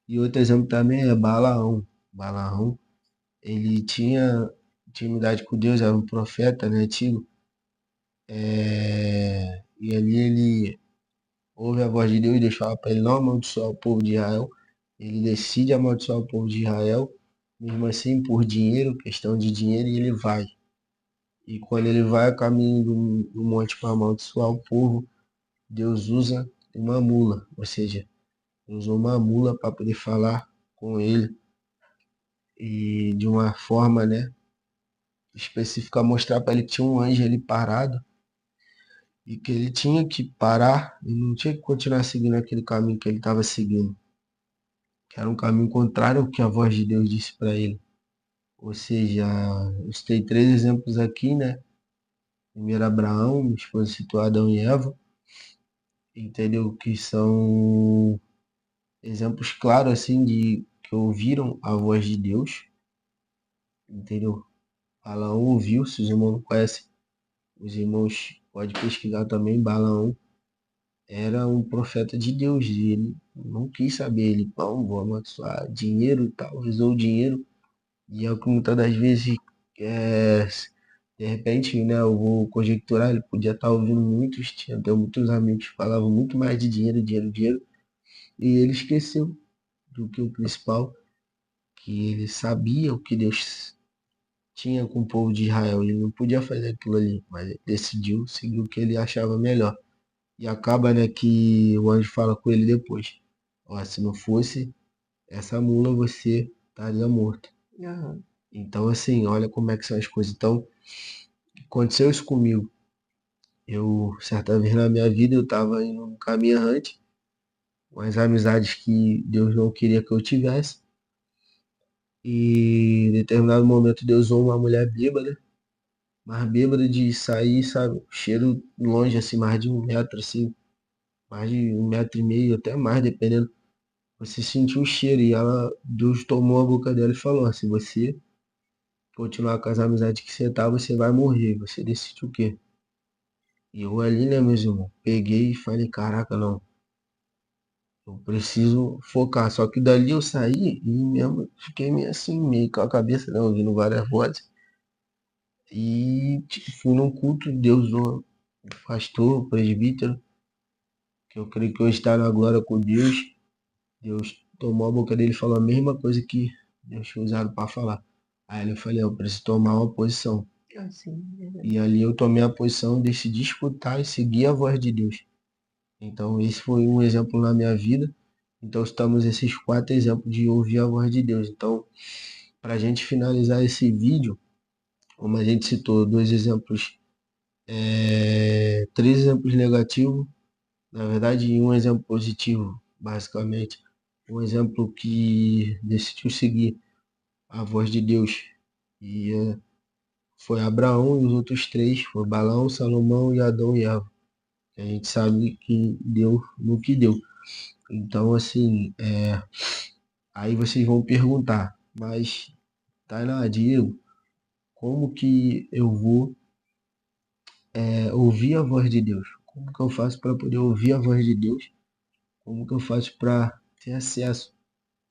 E outro exemplo também é Balaão. Balaão, ele tinha intimidade com Deus, era um profeta, né, antigo. E ali ele ouve a voz de Deus e Deus fala para ele não amaldiçoar o povo de Israel. Ele decide amaldiçoar o povo de Israel, mesmo assim por dinheiro, questão de dinheiro, e ele vai. E quando ele vai a caminho do monte para amaldiçoar o povo, Deus usa uma mula, ou seja, usou uma mula para poder falar com ele e de uma forma, né, específica, mostrar para ele que tinha um anjo ali parado e que ele tinha que parar e não tinha que continuar seguindo aquele caminho que ele estava seguindo, que era um caminho contrário ao que a voz de Deus disse para ele. Ou seja, eu citei três exemplos aqui, né? Primeiro Abraão, depois citou Adão e Eva, entendeu? Que são exemplos claros assim de que ouviram a voz de Deus, entendeu? Balaão ouviu, se os irmãos não conhecem, os irmãos podem pesquisar também, Balaão era um profeta de Deus e ele não quis saber, ele, não, vou amaldiçoar dinheiro e tal, usou o dinheiro e é o que muitas das vezes, é, de repente, né, eu vou conjecturar, ele podia estar ouvindo muitos, tinha até muitos amigos que falavam muito mais de dinheiro, dinheiro, dinheiro, e ele esqueceu do que o principal, que ele sabia o que Deus tinha com o povo de Israel, ele não podia fazer aquilo ali, mas ele decidiu seguir o que ele achava melhor. E acaba, né, que o anjo fala com ele depois. Ó, se não fosse essa mula, você estaria morto. Aham. Então, assim, olha como é que são as coisas. Então, aconteceu isso comigo. Eu, certa vez na minha vida, eu estava indo no caminho errante, com as amizades que Deus não queria que eu tivesse. E em determinado momento Deus usou uma mulher bêbada, mas bêbada de sair, sabe, cheiro longe, assim, mais de 1 metro, assim, mais de 1 metro e meio, até mais, dependendo. Você sentiu o cheiro e ela, Deus tomou a boca dela e falou, se você continuar com as amizades que você tá, você vai morrer. Você decide o quê? E eu ali, né, meus irmãos, peguei e falei, caraca, não, eu preciso focar. Só que dali eu saí e mesmo fiquei meio assim, meio com a cabeça, né, ouvindo várias vozes. E tipo, fui num culto, Deus, o pastor, o presbítero, que eu creio que hoje está na glória com Deus. Deus tomou a boca dele e falou a mesma coisa que Deus tinha usado para falar. Aí eu falei, eu preciso tomar uma posição. Assim, E ali eu tomei a posição, decidi escutar e seguir a voz de Deus. Então esse foi um exemplo na minha vida. Então estamos esses quatro exemplos de ouvir a voz de Deus. Então, para a gente finalizar esse vídeo, como a gente citou, dois exemplos, três exemplos negativos, na verdade, e um exemplo positivo, basicamente. Um exemplo que decidiu seguir a voz de Deus e foi Abraão e os outros três, foi Balão, Salomão e Adão e Eva. A gente sabe que deu no que deu. Então, assim, aí vocês vão perguntar, mas Tainá, Diego, como que eu vou ouvir a voz de Deus? Como que eu faço para poder ouvir a voz de Deus? Como que eu faço para ter acesso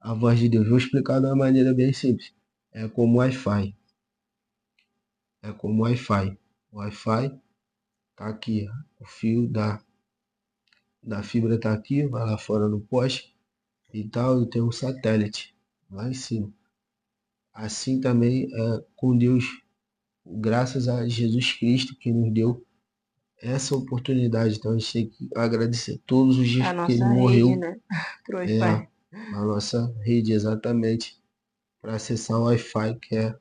à voz de Deus? Vou explicar de uma maneira bem simples. É como Wi-Fi. É como Wi-Fi. O Wi-Fi tá aqui, ó. O fio da fibra tá aqui, vai lá fora no poste e tal, e tem um satélite lá em cima. Assim também é com Deus, graças a Jesus Cristo que nos deu essa oportunidade. Então a gente tem que agradecer todos os dias a porque ele nossa rede, morreu, né? Pro é, Wi-Fi. na nossa rede exatamente para acessar o Wi-Fi que é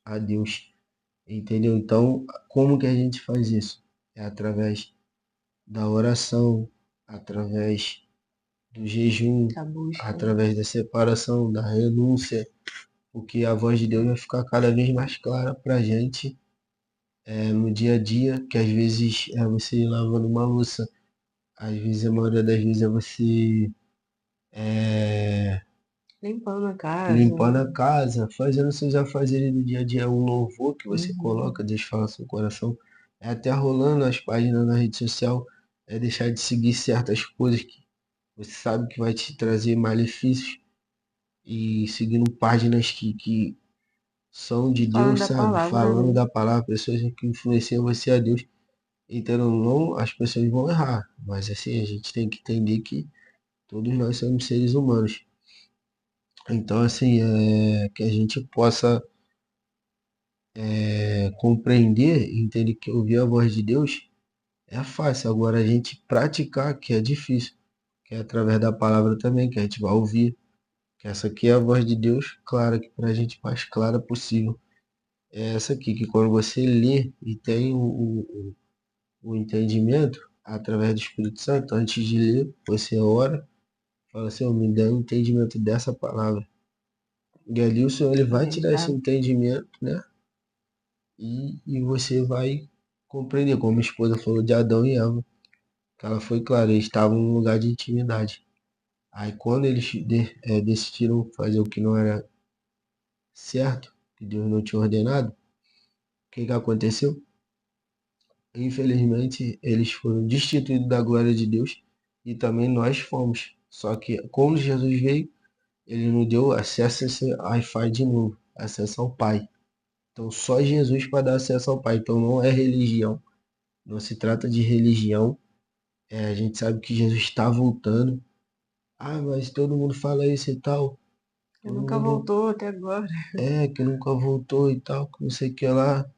a Deus. Entendeu? Então, como que a gente faz isso? É através da oração, através do jejum, A busca, né? através da separação, da renúncia, porque a voz de Deus vai ficar cada vez mais clara para a gente no dia a dia, que às vezes é você lavando uma louça, às vezes a maioria das vezes é você Limpando a casa. limpando a casa, fazendo seus afazeres do dia a dia, um louvor que você Uhum. coloca, Deus fala no seu coração, é até rolando as páginas na rede social, é deixar de seguir certas coisas que você sabe que vai te trazer malefícios, e seguindo páginas que são de Falando Deus, da sabe? palavra, Falando né? da palavra, pessoas que influenciam você a Deus. Então, não, as pessoas vão errar, mas assim, a gente tem que entender que todos nós somos seres humanos. Então, assim, que a gente possa compreender, entender que ouvir a voz de Deus é fácil. Agora, a gente praticar, que é difícil, que é através da palavra também, que a gente vai ouvir. Que essa aqui é a voz de Deus, clara, que para a gente mais clara possível. É essa aqui, que quando você lê e tem o entendimento, através do Espírito Santo, antes de ler, você ora, fala assim, me dá um entendimento dessa palavra. E ali o Senhor ele vai Ele tirar esse tá. entendimento, né? E você vai compreender, como a esposa falou de Adão e Eva, que ela foi clara, eles estavam num lugar de intimidade. Aí quando eles decidiram fazer o que não era certo, que Deus não tinha ordenado, o que que aconteceu? Infelizmente, eles foram destituídos da glória de Deus e também nós fomos. Só que quando Jesus veio, ele nos deu acesso a esse Wi-Fi de novo, acesso ao Pai. Então só Jesus para dar acesso ao Pai. Então não é religião, não se trata de religião. A gente sabe que Jesus está voltando. Ah, mas todo mundo fala isso e tal. Ele Todo nunca mundo voltou até agora. que nunca voltou e tal, que não sei o que lá.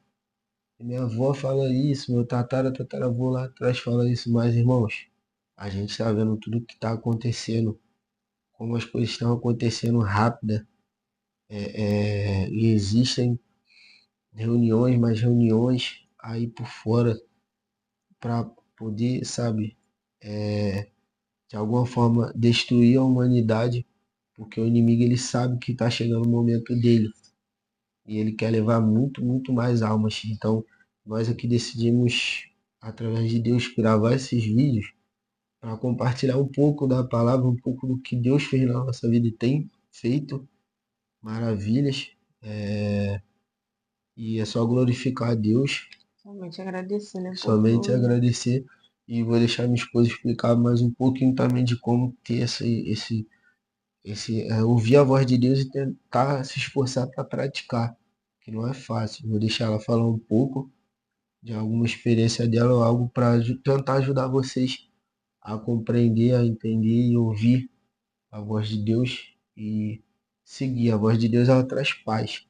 Minha avó fala isso, meu tataravô lá atrás fala isso, mas irmãos, a gente está vendo tudo que está acontecendo, como as coisas estão acontecendo rápida, e existem reuniões, mais reuniões aí por fora para poder, sabe, de alguma forma destruir a humanidade, porque o inimigo ele sabe que está chegando o momento dele e ele quer levar muito, muito mais almas. Então, nós aqui decidimos, através de Deus, gravar esses vídeos para compartilhar um pouco da palavra, um pouco do que Deus fez na nossa vida e tem feito maravilhas. E é só glorificar a Deus, Somente agradecer, né, por somente tudo. agradecer. E vou deixar minha esposa explicar mais um pouquinho também de como ter ouvir a voz de Deus e tentar se esforçar para praticar, que não é fácil. Vou deixar ela falar um pouco de alguma experiência dela ou algo para tentar ajudar vocês a compreender, a entender e ouvir a voz de Deus e seguir. A voz de Deus ela traz paz,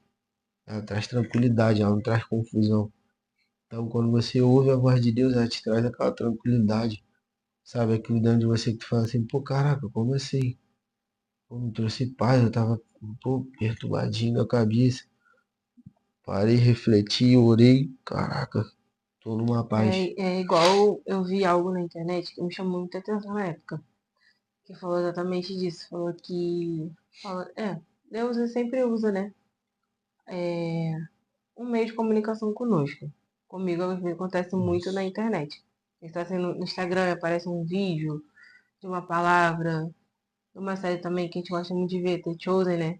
ela traz tranquilidade, ela não traz confusão. Então quando você ouve a voz de Deus, ela te traz aquela tranquilidade, sabe? Aquilo dentro de você que tu fala assim, pô, caraca, como assim? Pô, me trouxe paz, eu tava pô, perturbadinho na cabeça. Parei, refleti, orei, caraca, tô numa paz. É igual eu vi algo na internet que me chamou muita atenção na época, que falou exatamente disso. Falou que. Deus ele sempre usa, né? Um meio de comunicação conosco. Comigo acontece muito na Isso, internet. Está sendo no Instagram, aparece um vídeo de uma palavra, de uma série também que a gente gosta muito de ver, The Chosen, né?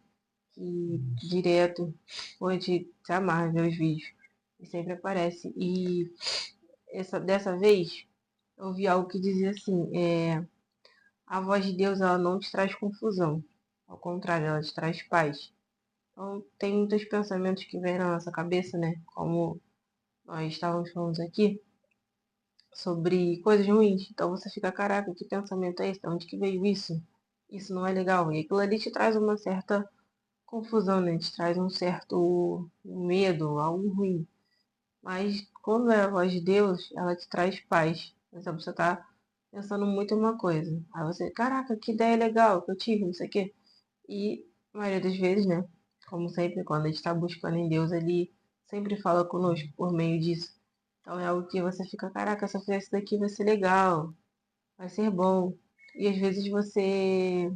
Que isso. direto, pô, a gente se amarra em ver os vídeos. E sempre aparece. E dessa vez, eu vi algo que dizia assim, a voz de Deus, ela não te traz confusão. Ao contrário, ela te traz paz. Então, tem muitos pensamentos que vêm na nossa cabeça, né? Como nós estávamos falando aqui, sobre coisas ruins. Então você fica, caraca, que pensamento é esse? De onde que veio isso? Isso não é legal. E aquilo ali te traz uma certa confusão, né? Te traz um certo medo, algo ruim. Mas quando é a voz de Deus, ela te traz paz. Por exemplo, você tá pensando muito em uma coisa. Aí você, caraca, que ideia legal que eu tive, não sei o quê. E a maioria das vezes, né? Como sempre, quando a gente está buscando em Deus, Ele sempre fala conosco por meio disso. Então é algo que você fica, caraca, se eu fizer isso daqui vai ser legal, vai ser bom. E às vezes você,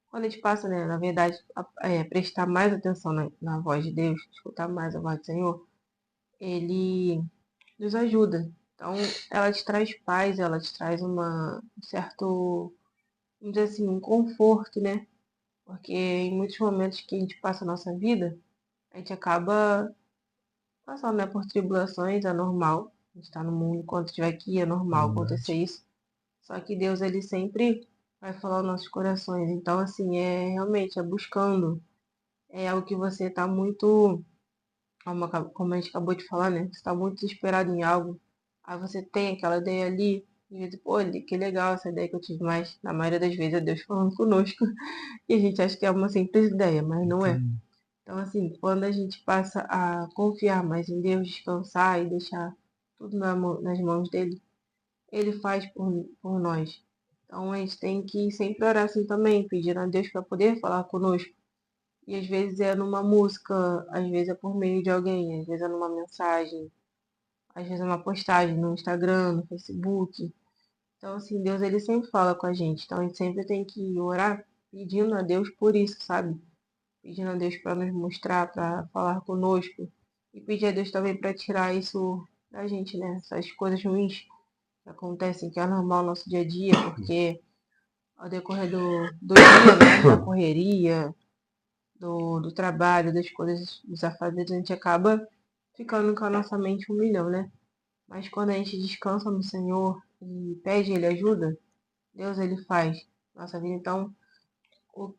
quando a gente passa, né, na verdade, prestar mais atenção na voz de Deus, escutar mais a voz do Senhor, Ele nos ajuda. Então ela te traz paz, ela te traz um certo, vamos dizer assim, um conforto, né? Porque em muitos momentos que a gente passa a nossa vida, a gente acaba passando, né, por tribulações, é normal. A gente está no mundo, enquanto estiver aqui, é normal acontecer Verdade. isso. Só que Deus, ele sempre vai falar aos nossos corações. Então, assim, realmente é buscando. É algo que você tá muito, como a gente acabou de falar, né? Você tá muito desesperado em algo. Aí você tem aquela ideia ali, e vezes, pô, que legal essa ideia que eu tive, mas na maioria das vezes é Deus falando conosco. E a gente acha que é uma simples ideia, mas não é. Então, Então, assim, quando a gente passa a confiar mais em Deus, descansar e deixar tudo nas mãos dele, ele faz por nós. Então, a gente tem que sempre orar assim também, pedindo a Deus para poder falar conosco. E às vezes é numa música, às vezes é por meio de alguém, às vezes é numa mensagem, às vezes é uma postagem no Instagram, no Facebook. Então, assim, Deus ele sempre fala com a gente. Então, a gente sempre tem que orar pedindo a Deus por isso, sabe? Pedindo a Deus para nos mostrar, para falar conosco. E pedir a Deus também para tirar isso da gente, né? Essas coisas ruins que acontecem, que é normal no nosso dia a dia, porque ao decorrer do dia, né? Da correria, do trabalho, das coisas, dos afazeres, a gente acaba ficando com a nossa mente um milhão, né? Mas quando a gente descansa no Senhor e pede Ele ajuda, Deus Ele faz nossa vida. Então,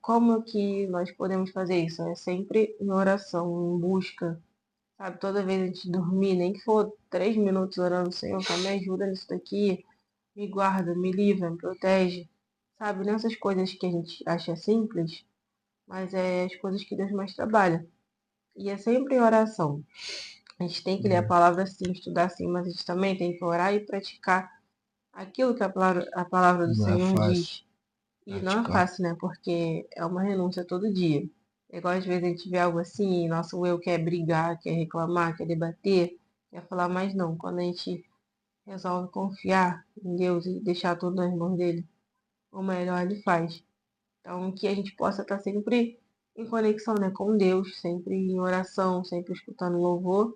como que nós podemos fazer isso? É sempre em oração, em busca, sabe? Toda vez a gente dormir, nem que for 3 minutos orando, Senhor, só me ajuda nisso daqui, me guarda, me livra, me protege, sabe? Nessas coisas que a gente acha simples, mas é as coisas que Deus mais trabalha. E é sempre em oração. A gente tem que ler a palavra sim, estudar sim, mas a gente também tem que orar e praticar aquilo que a palavra do não é Senhor fácil diz. E não é praticar. fácil, né? Porque é uma renúncia todo dia. É igual às vezes a gente vê algo assim, nosso eu quer brigar, quer reclamar, quer debater, quer falar, mas não. Quando a gente resolve confiar em Deus e deixar tudo nas mãos dele, o melhor ele faz. Então, que a gente possa estar sempre em conexão, né, com Deus, sempre em oração, sempre escutando louvor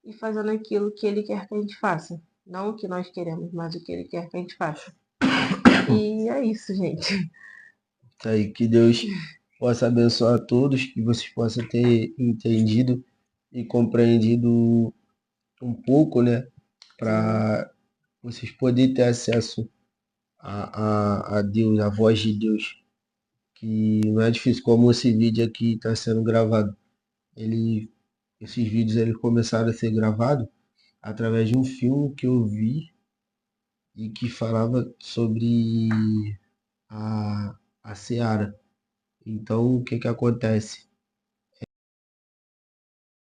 e fazendo aquilo que Ele quer que a gente faça. Não o que nós queremos, mas o que Ele quer que a gente faça. E é isso, gente. Tá aí, que Deus possa abençoar a todos, que vocês possam ter entendido e compreendido um pouco, né? Sim, Para vocês poderem ter acesso a Deus, a voz de Deus, que não é difícil, como esse vídeo aqui está sendo gravado. Ele, esses vídeos eles começaram a ser gravados através de um filme que eu vi e que falava sobre a Seara. Então, o que que acontece?